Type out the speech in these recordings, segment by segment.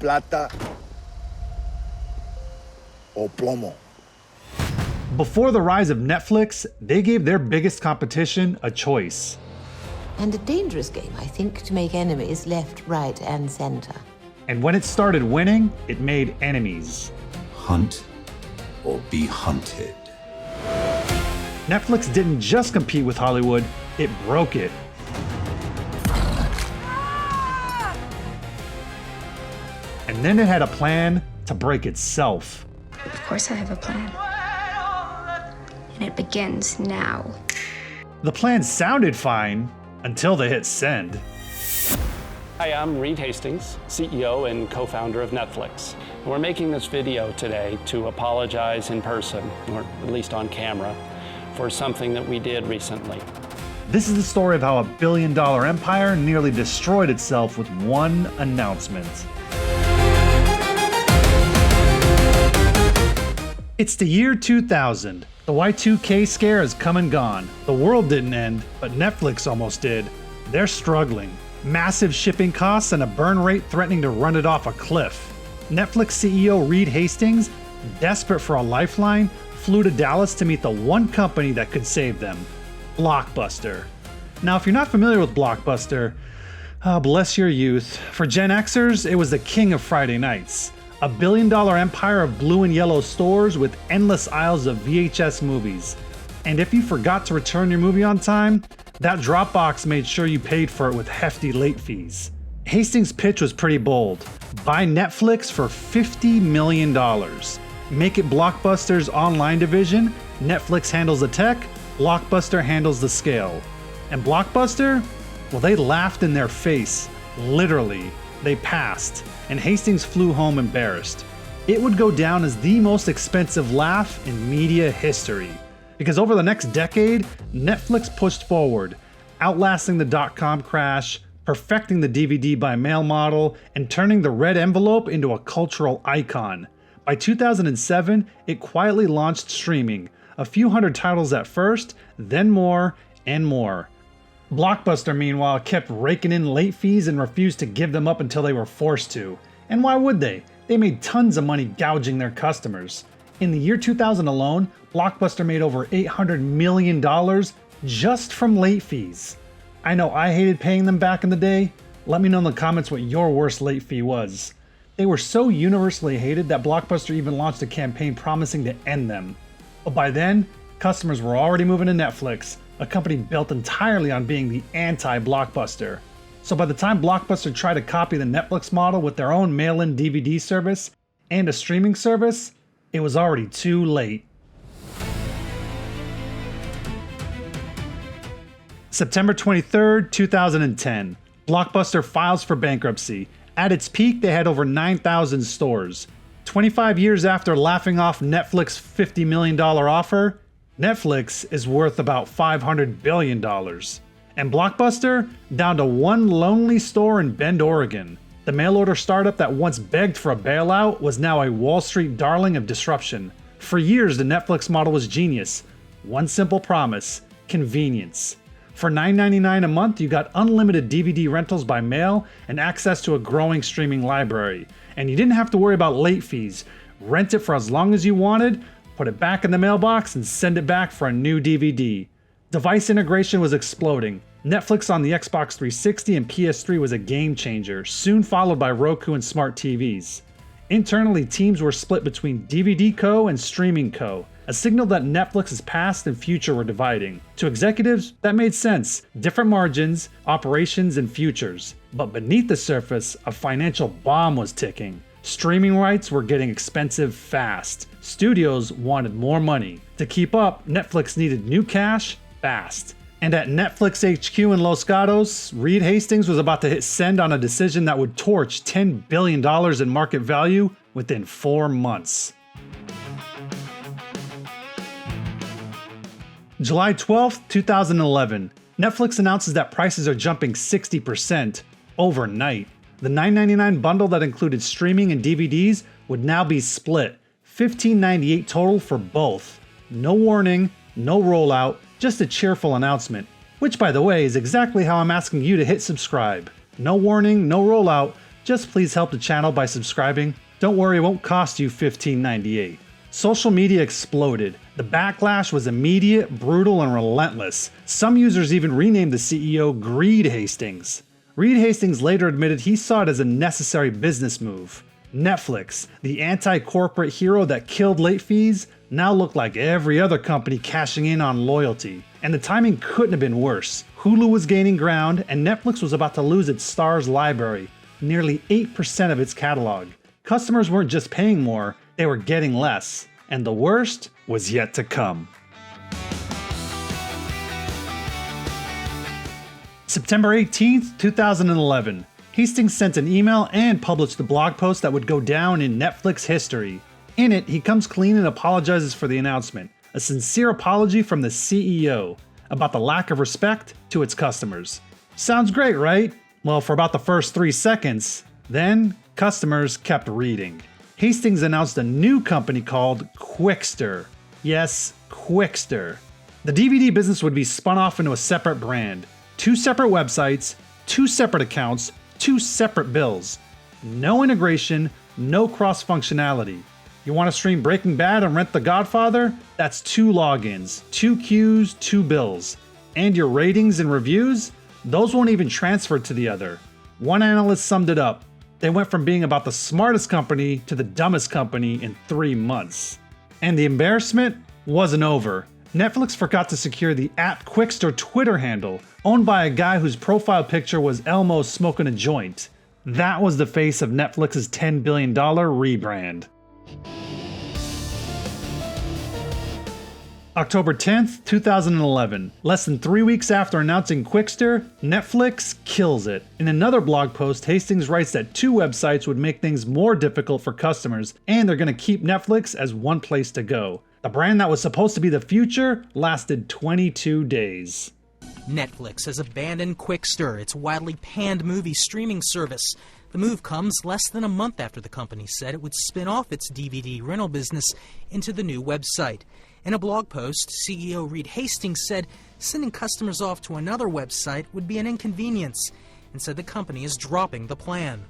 plata o plomo. Before the rise of Netflix, they gave their biggest competition a choice. And a dangerous game, I think, to make enemies left, right, and center. And when it started winning, it made enemies. Hunt or be hunted. Netflix didn't just compete with Hollywood, it broke it. And then it had a plan to break itself. Of course I have a plan. And it begins now. The plan sounded fine until they hit send. Hi, I'm Reed Hastings, CEO and co-founder of Netflix. We're making this video today to apologize in person, or at least on camera, for something that we did recently. This is the story of how a billion-dollar empire nearly destroyed itself with one announcement. It's the year 2000. The Y2K scare has come and gone. The world didn't end, but Netflix almost did. They're struggling. Massive shipping costs and a burn rate threatening to run it off a cliff. Netflix CEO Reed Hastings, desperate for a lifeline, flew to Dallas to meet the one company that could save them, Blockbuster. Now, if you're not familiar with Blockbuster, bless your youth. For Gen Xers, it was the king of Friday nights. A billion-dollar empire of blue and yellow stores with endless aisles of VHS movies. And if you forgot to return your movie on time, that drop box made sure you paid for it with hefty late fees. Hastings' pitch was pretty bold. Buy Netflix for $50 million. Make it Blockbuster's online division. Netflix handles the tech, Blockbuster handles the scale. And Blockbuster? Well, they laughed in their face. Literally. They passed, and Hastings flew home embarrassed. It would go down as the most expensive laugh in media history. Because over the next decade, Netflix pushed forward, outlasting the dot-com crash, perfecting the DVD by mail model, and turning the red envelope into a cultural icon. By 2007, it quietly launched streaming, a few hundred titles at first, then more and more. Blockbuster, meanwhile, kept raking in late fees and refused to give them up until they were forced to. And why would they? They made tons of money gouging their customers. In the year 2000 alone, Blockbuster made over $800 million just from late fees. I know I hated paying them back in the day. Let me know in the comments what your worst late fee was. They were so universally hated that Blockbuster even launched a campaign promising to end them. But by then, customers were already moving to Netflix, a company built entirely on being the anti-Blockbuster. So by the time Blockbuster tried to copy the Netflix model with their own mail-in DVD service and a streaming service, it was already too late. September 23rd, 2010. Blockbuster files for bankruptcy. At its peak, they had over 9,000 stores. 25 years after laughing off Netflix's $50 million offer, Netflix is worth about $500 billion. And Blockbuster, down to one lonely store in Bend, Oregon. The mail-order startup that once begged for a bailout was now a Wall Street darling of disruption. For years, the Netflix model was genius. One simple promise: convenience. For $9.99 a month, you got unlimited DVD rentals by mail and access to a growing streaming library. And you didn't have to worry about late fees. Rent it for as long as you wanted, put it back in the mailbox, and send it back for a new DVD. Device integration was exploding. Netflix on the Xbox 360 and PS3 was a game changer, soon followed by Roku and smart TVs. Internally, teams were split between DVD Co. and Streaming Co., a signal that Netflix's past and future were dividing. To executives, that made sense. Different margins, operations, and futures. But beneath the surface, a financial bomb was ticking. Streaming rights were getting expensive fast. Studios wanted more money. To keep up, Netflix needed new cash fast. And at Netflix HQ in Los Gatos, Reed Hastings was about to hit send on a decision that would torch $10 billion in market value within 4 months. July 12th, 2011. Netflix announces that prices are jumping 60% overnight. The $9.99 bundle that included streaming and DVDs would now be split, $15.98 total for both. No warning, no rollout, just a cheerful announcement, which by the way is exactly how I'm asking you to hit subscribe. No warning, no rollout, just please help the channel by subscribing. Don't worry, it won't cost you $15.98. Social media exploded. The backlash was immediate, brutal, and relentless. Some users even renamed the CEO Reed Hastings. Reed Hastings later admitted he saw it as a necessary business move. Netflix, the anti-corporate hero that killed late fees, now looked like every other company cashing in on loyalty. And the timing couldn't have been worse. Hulu was gaining ground, and Netflix was about to lose its Stars library, nearly 8% of its catalog. Customers weren't just paying more, they were getting less. And the worst was yet to come. September 18th, 2011. Hastings sent an email and published the blog post that would go down in Netflix history. In it, he comes clean and apologizes for the announcement, a sincere apology from the CEO about the lack of respect to its customers. Sounds great, right? Well, for about the first 3 seconds, then customers kept reading. Hastings announced a new company called Quickster. Yes, Quickster. The DVD business would be spun off into a separate brand, 2 separate websites, 2 separate accounts, 2 separate bills. No integration, no cross-functionality. You want to stream Breaking Bad and rent The Godfather? That's 2 logins, 2 queues, 2 bills. And your ratings and reviews? Those won't even transfer to the other. One analyst summed it up. They went from being about the smartest company to the dumbest company in 3 months. And the embarrassment wasn't over. Netflix forgot to secure the @Quickster Twitter handle, owned by a guy whose profile picture was Elmo smoking a joint. That was the face of Netflix's $10 billion rebrand. October 10th, 2011. Less than 3 weeks after announcing Quickster, Netflix kills it. In another blog post, Hastings writes that 2 websites would make things more difficult for customers, and they're going to keep Netflix as one place to go. The brand that was supposed to be the future lasted 22 days. Netflix has abandoned Quickster, its widely panned movie streaming service. The move comes less than a month after the company said it would spin off its DVD rental business into the new website. In a blog post, CEO Reed Hastings said sending customers off to another website would be an inconvenience, and said the company is dropping the plan.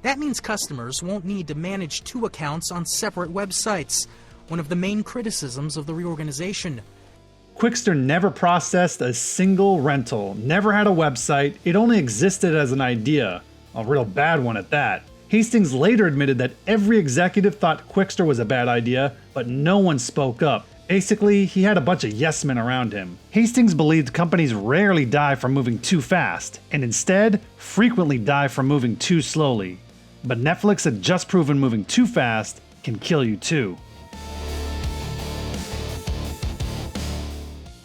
That means customers won't need to manage 2 accounts on separate websites, one of the main criticisms of the reorganization. Quickster never processed a single rental, never had a website, it only existed as an idea. A real bad one at that. Hastings later admitted that every executive thought Quickster was a bad idea, but no one spoke up. Basically, he had a bunch of yes men around him. Hastings believed companies rarely die from moving too fast, and instead, frequently die from moving too slowly. But Netflix had just proven moving too fast can kill you too.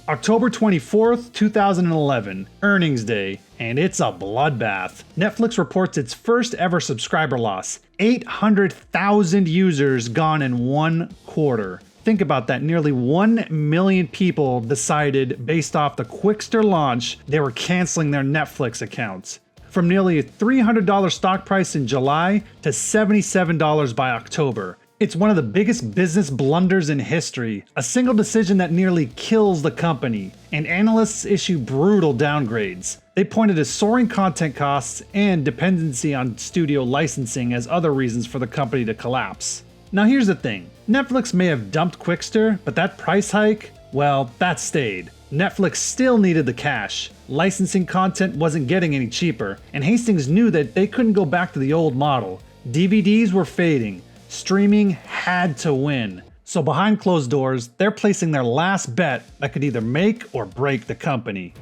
October 24th, 2011, earnings day, and it's a bloodbath. Netflix reports its first ever subscriber loss. 800,000 users gone in 1 quarter. Think about that, nearly 1 million people decided based off the Quickster launch they were canceling their Netflix accounts. From nearly a $300 stock price in July to $77 by October. It's one of the biggest business blunders in history, a single decision that nearly kills the company, and analysts issue brutal downgrades. They pointed to soaring content costs and dependency on studio licensing as other reasons for the company to collapse. Now here's the thing, Netflix may have dumped Quickster, but that price hike, well, that stayed. Netflix still needed the cash. Licensing content wasn't getting any cheaper, and Hastings knew that they couldn't go back to the old model. DVDs were fading. Streaming had to win. So behind closed doors, they're placing their last bet that could either make or break the company.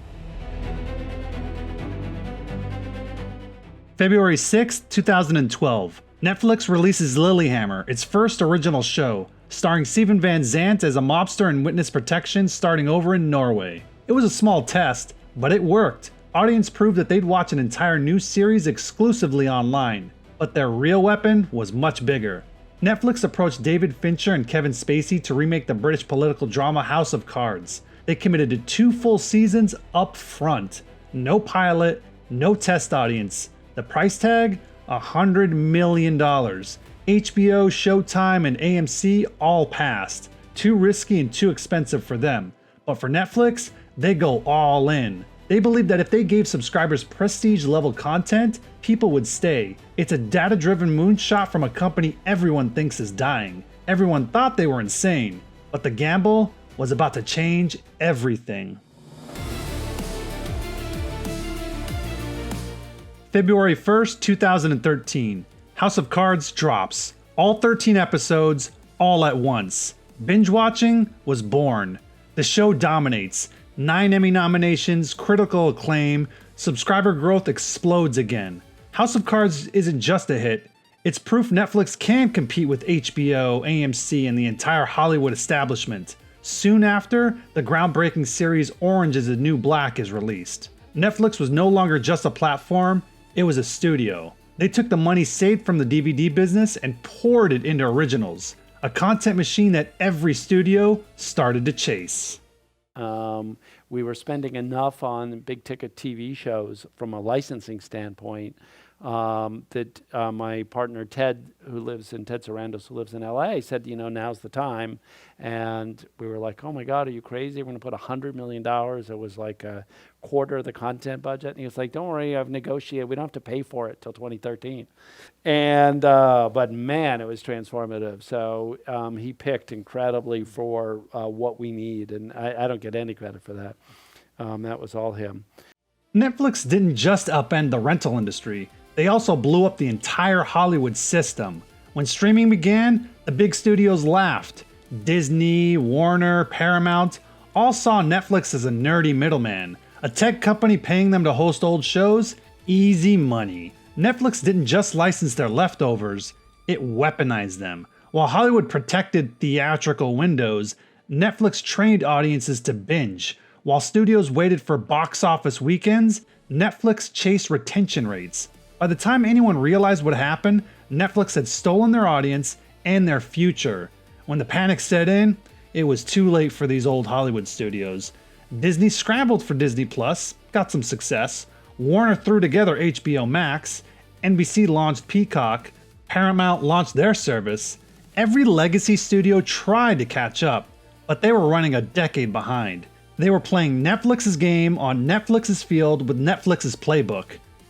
February 6, 2012. Netflix releases Lilyhammer, its first original show, starring Steven Van Zandt as a mobster in witness protection starting over in Norway. It was a small test, but it worked. Audience proved that they'd watch an entire new series exclusively online. But their real weapon was much bigger. Netflix approached David Fincher and Kevin Spacey to remake the British political drama House of Cards. They committed to 2 full seasons up front. No pilot, no test audience. The price tag? $100 million. HBO, Showtime, and AMC all passed. Too risky and too expensive for them. But for Netflix, they go all in. They believe that if they gave subscribers prestige-level content, people would stay. It's a data-driven moonshot from a company everyone thinks is dying. Everyone thought they were insane, but the gamble was about to change everything. February 1st, 2013. House of Cards drops. All 13 episodes, all at once. Binge watching was born. The show dominates. 9 Emmy nominations, critical acclaim, subscriber growth explodes again. House of Cards isn't just a hit, it's proof Netflix can compete with HBO, AMC, and the entire Hollywood establishment. Soon after, the groundbreaking series Orange is the New Black is released. Netflix was no longer just a platform, it was a studio. They took the money saved from the DVD business and poured it into originals, a content machine that every studio started to chase. We were spending enough on big ticket TV shows from a licensing standpoint that my partner Ted Sarandos, who lives in LA, said, now's the time. And we were like, oh my God, are you crazy? We're going to put $100 million. It was like a quarter of the content budget. And he was like, don't worry, I've negotiated. We don't have to pay for it till 2013. And, but man, it was transformative. So he picked incredibly for what we need. And I don't get any credit for that. That was all him. Netflix didn't just upend the rental industry. They also blew up the entire Hollywood system. When streaming began, the big studios laughed. Disney, Warner, Paramount all saw Netflix as a nerdy middleman. A tech company paying them to host old shows? Easy money. Netflix didn't just license their leftovers, it weaponized them. While Hollywood protected theatrical windows, Netflix trained audiences to binge. While studios waited for box office weekends, Netflix chased retention rates. By the time anyone realized what happened, Netflix had stolen their audience and their future. When the panic set in, it was too late for these old Hollywood studios. Disney scrambled for Disney Plus, got some success. Warner threw together HBO Max. NBC launched Peacock. Paramount launched their service. Every legacy studio tried to catch up, but they were running a decade behind. They were playing Netflix's game on Netflix's field with Netflix's playbook.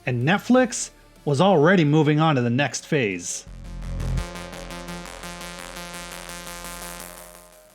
And Netflix was already moving on to the next phase.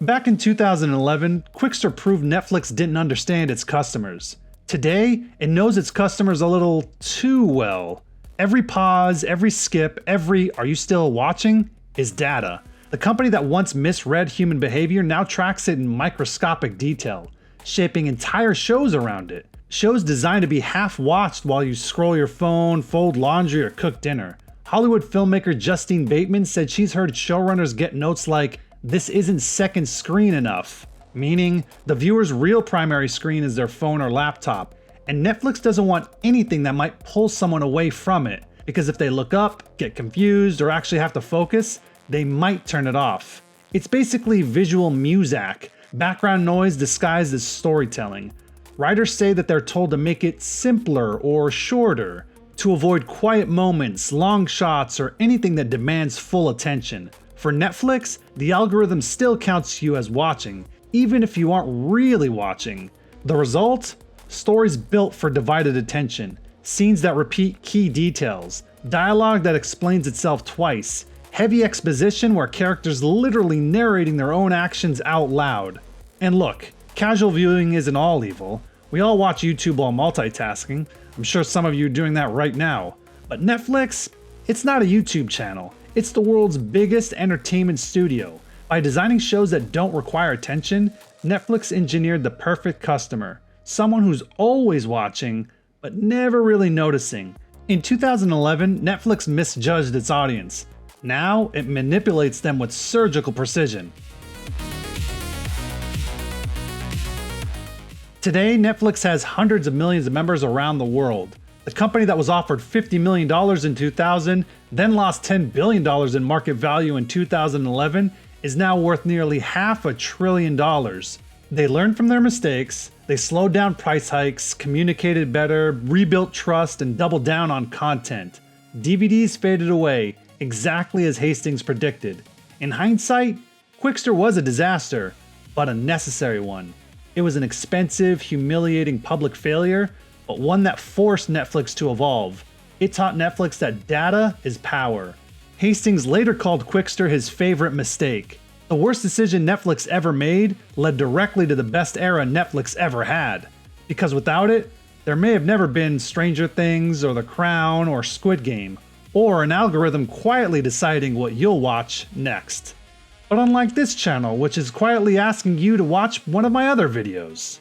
Back in 2011, Quickster proved Netflix didn't understand its customers. Today, it knows its customers a little too well. Every pause, every skip, every "are you still watching?" is data. The company that once misread human behavior now tracks it in microscopic detail, shaping entire shows around it. Shows designed to be half-watched while you scroll your phone, fold laundry, or cook dinner. Hollywood filmmaker Justine Bateman said she's heard showrunners get notes like, "This isn't second screen enough," meaning the viewer's real primary screen is their phone or laptop. And Netflix doesn't want anything that might pull someone away from it, because if they look up, get confused, or actually have to focus, they might turn it off. It's basically visual muzak, background noise disguised as storytelling. Writers say that they're told to make it simpler or shorter, to avoid quiet moments, long shots, or anything that demands full attention. For Netflix, the algorithm still counts you as watching, even if you aren't really watching. The result? Stories built for divided attention, scenes that repeat key details, dialogue that explains itself twice, heavy exposition where characters literally narrating their own actions out loud. And look, casual viewing isn't all evil. We all watch YouTube while multitasking. I'm sure some of you are doing that right now. But Netflix? It's not a YouTube channel. It's the world's biggest entertainment studio. By designing shows that don't require attention, Netflix engineered the perfect customer. Someone who's always watching, but never really noticing. In 2011, Netflix misjudged its audience. Now, it manipulates them with surgical precision. Today, Netflix has hundreds of millions of members around the world. The company that was offered $50 million in 2000, then lost $10 billion in market value in 2011, is now worth nearly $500 billion. They learned from their mistakes, they slowed down price hikes, communicated better, rebuilt trust, and doubled down on content. DVDs faded away, exactly as Hastings predicted. In hindsight, Quickster was a disaster, but a necessary one. It was an expensive, humiliating public failure, but one that forced Netflix to evolve. It taught Netflix that data is power. Hastings later called Quickster his favorite mistake. The worst decision Netflix ever made led directly to the best era Netflix ever had. Because without it, there may have never been Stranger Things or The Crown or Squid Game, or an algorithm quietly deciding what you'll watch next. But unlike this channel, which is quietly asking you to watch one of my other videos.